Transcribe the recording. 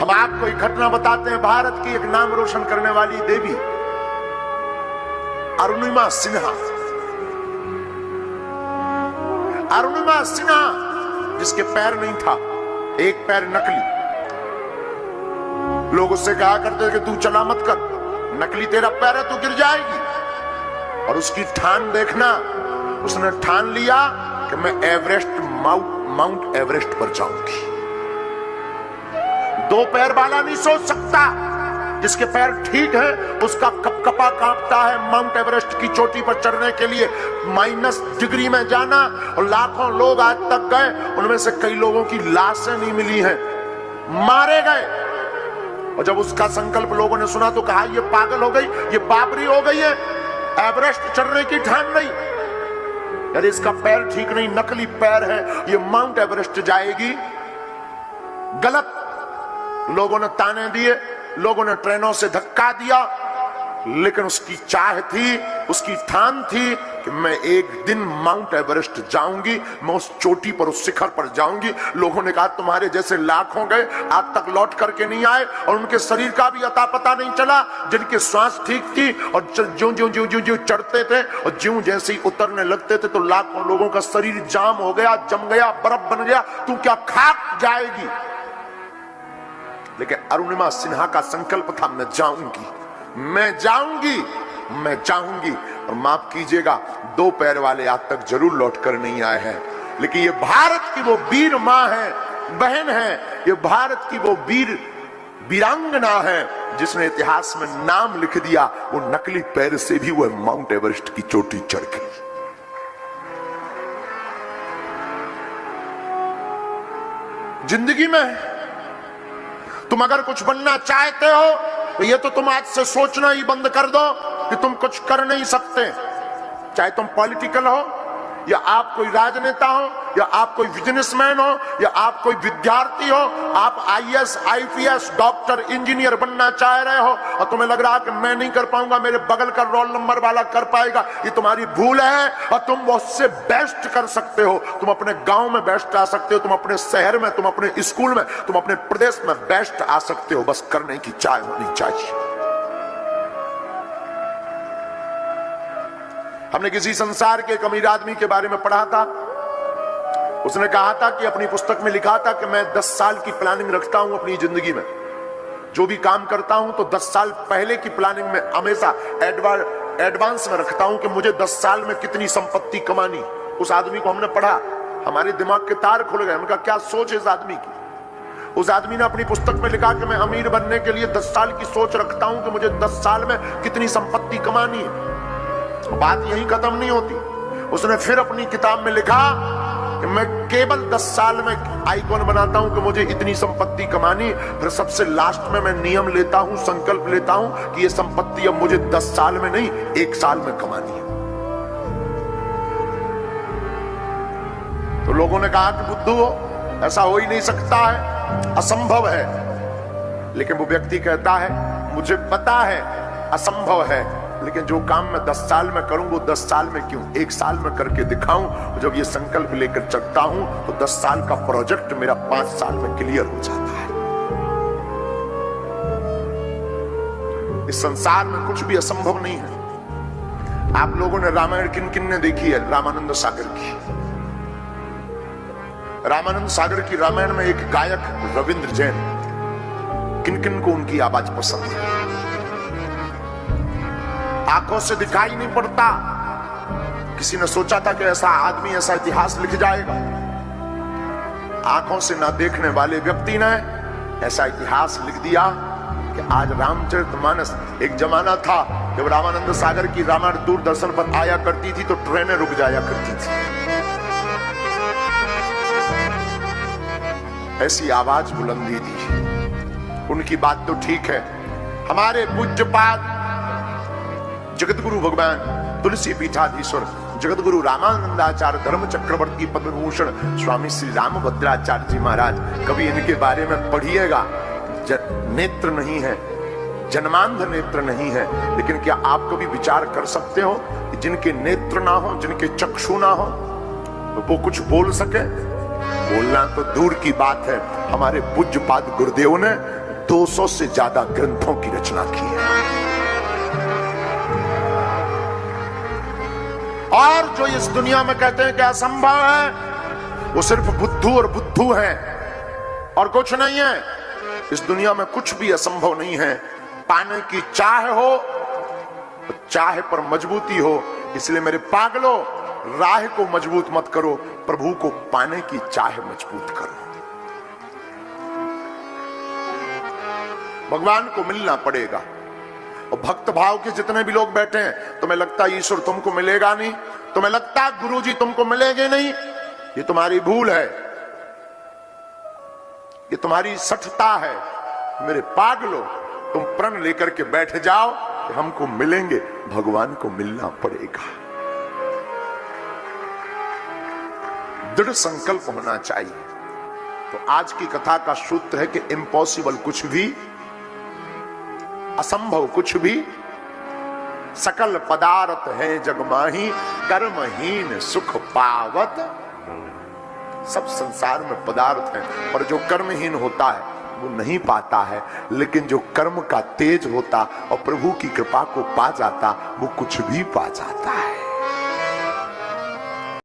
हम आपको एक घटना बताते हैं। भारत की एक नाम रोशन करने वाली देवी अरुणिमा सिन्हा, अरुणिमा सिन्हा जिसके पैर नहीं था, एक पैर नकली। लोग उससे कहा करते थे कि तू चला मत कर, नकली तेरा पैर है, तू गिर जाएगी। और उसकी ठान देखना, उसने ठान लिया कि मैं एवरेस्ट, माउंट एवरेस्ट पर जाऊंगी। दो पैर वाला नहीं सोच सकता, जिसके पैर ठीक है उसका कपकपा कांपता है माउंट एवरेस्ट की चोटी पर चढ़ने के लिए, -डिग्री में जाना। और लाखों लोग आज तक गए, उनमें से कई लोगों की लाशें नहीं मिली हैं, मारे गए। और जब उसका संकल्प लोगों ने सुना तो कहा ये पागल हो गई, ये बाबरी हो गई है, एवरेस्ट चढ़ने की ठान नहीं। यार इसका पैर ठीक नहीं, नकली पैर है, ये माउंट एवरेस्ट जाएगी। गलत। लोगों ने ताने दिए, लोगों ने ट्रेनों से धक्का दिया, लेकिन उसकी चाह थी, उसकी ठान थी कि मैं एक दिन माउंट एवरेस्ट जाऊंगी, मैं उस चोटी पर, उस शिखर पर जाऊंगी। लोगों ने कहा तुम्हारे जैसे लाखों गए, आज तक लौट करके नहीं आए, और उनके शरीर का भी अता पता नहीं चला। जिनकी सांस ठीक थी और ज्यों ज्यों ज्यों ज्यों ज्यों चढ़ते थे और ज्यों जैसे ही उतरने लगते थे, तो लाखों लोगों का शरीर जाम हो गया, जम गया, बर्फ बन गया। तू क्या खाक जाएगी? लेकिन अरुणिमा सिन्हा का संकल्प था, मैं जाऊंगी, मैं जाऊंगी, मैं चाहूंगी। और माफ कीजिएगा, दो पैर वाले आज तक जरूर लौट कर नहीं आए हैं, लेकिन ये भारत की वो वीर मां है, बहन है, ये भारत की वो वीरांगना है जिसने इतिहास में नाम लिख दिया। वो नकली पैर से भी वो माउंट एवरेस्ट की चोटी चढ़ गई। जिंदगी में तुम अगर कुछ बनना चाहते हो तो ये तो तुम आज से सोचना ही बंद कर दो कि तुम कुछ कर नहीं सकते। चाहे तुम पॉलिटिकल हो, या आप कोई राजनेता हो, या आप कोई बिजनेसमैन हो, या आप कोई विद्यार्थी हो, आप आईएएस, आईपीएस, डॉक्टर, इंजीनियर बनना चाह रहे हो और तुम्हें लग रहा है कि मैं नहीं कर पाऊंगा, मेरे बगल का रोल नंबर वाला कर पाएगा, ये तुम्हारी भूल है। और तुम वो उससे बेस्ट कर सकते हो। तुम अपने गांव में बेस्ट आ सकते हो, तुम अपने शहर में, तुम अपने स्कूल में, तुम अपने प्रदेश में बेस्ट आ सकते हो। बस करने की चाह होनी चाहिए। हमने किसी संसार के एक अमीर आदमी के बारे में पढ़ा था। उसने कहा था कि अपनी पुस्तक में लिखा था कि मैं 10 साल की प्लानिंग रखता हूं अपनी जिंदगी में। जो भी काम करता हूं तो 10 साल पहले की प्लानिंग में हमेशा एडवांस में रखता हूं कि मुझे 10 साल में कितनी संपत्ति कमानी। उस आदमी को हमने पढ़ा, हमारे दिमाग के तार खुल गए। उनका क्या सोच है इस आदमी की। उस आदमी ने अपनी पुस्तक में लिखा कि मैं अमीर बनने के लिए 10 साल की सोच रखता हूं कि मुझे 10 साल में कितनी संपत्ति कमानी है। बात यही खत्म नहीं होती। उसने फिर अपनी किताब में लिखा कि मैं केवल 10 साल में आइकॉन बनाता हूं कि मुझे इतनी संपत्ति कमानी। फिर सबसे लास्ट में मैं नियम लेता हूं, संकल्प लेता हूं कि ये संपत्ति अब मुझे 10 साल में नहीं, 1 साल में कमानी है। तो लोगों ने कहा कि बुद्धू हो, ऐसा हो ही नहीं सकता है, असंभव है। लेकिन वो व्यक्ति कहता है मुझे पता है असंभव है, लेकिन जो काम मैं 10 साल में करूं वो 10 साल में क्यों 1 साल में करके दिखाऊं। जब ये संकल्प लेकर चलता हूं तो 10 साल का प्रोजेक्ट मेरा 5 साल में क्लियर हो जाता है। इस संसार में कुछ भी असंभव नहीं है। आप लोगों ने रामायण किन किन ने देखी है? रामानंद सागर की। रामानंद सागर की रामायण में एक गायक रविंद्र जैन, किन किन को उनकी आवाज पसंद है? आंखों से दिखाई नहीं पड़ता। किसी ने सोचा था कि ऐसा आदमी ऐसा इतिहास लिख जाएगा? आंखों से ना देखने वाले व्यक्ति ने ऐसा इतिहास लिख दिया कि आज रामचरितमानस। एक जमाना था जब रामानंद सागर की रामायण दूरदर्शन पर आया करती थी तो ट्रेनें रुक जाया करती थी। ऐसी आवाज बुलंदी थी। उनकी बात तो ठीक है। हमारे पूज्यपाद जगतगुरु भगवान तुलसी पीठाधीश्वर जगतगुरु रामानंदाचार्य धर्म चक्रवर्ती पद्मभूषण स्वामी श्री रामभद्राचार्य जी महाराज, कभी इनके बारे में पढ़िएगा। नेत्र नहीं है, जन्मांध नेत्र नहीं है, लेकिन क्या आप कभी विचार कर सकते हो कि जिनके नेत्र ना हो, जिनके चक्षु ना हो, तो वो कुछ बोल सके? बोलना तो दूर की बात है। हमारे पूज्यपाद गुरुदेव ने 200 से ज्यादा ग्रंथों की रचना की है। और जो इस दुनिया में कहते हैं कि असंभव है, वो सिर्फ बुद्धू और बुद्धू हैं और कुछ नहीं है। इस दुनिया में कुछ भी असंभव नहीं है। पाने की चाह हो, चाह पर मजबूती हो। इसलिए मेरे पागलों, राह को मजबूत मत करो, प्रभु को पाने की चाह मजबूत करो। भगवान को मिलना पड़ेगा। और भक्त भाव के जितने भी लोग बैठे हैं, तुम्हें लगता है ईश्वर तुमको मिलेगा नहीं, तुम्हें लगता है गुरु जी तुमको मिलेंगे नहीं, ये तुम्हारी भूल है, ये तुम्हारी सठता है। मेरे पागलों, तुम प्रण लेकर के बैठ जाओ कि हमको मिलेंगे। भगवान को मिलना पड़ेगा। दृढ़ संकल्प होना चाहिए। तो आज की कथा का सूत्र है कि इम्पॉसिबल कुछ भी, असंभव कुछ भी, सकल पदार्थ है जगमाही, कर्महीन सुख पावत। सब संसार में पदार्थ है, और जो कर्महीन होता है वो नहीं पाता है, लेकिन जो कर्म का तेज होता और प्रभु की कृपा को पा जाता, वो कुछ भी पा जाता है।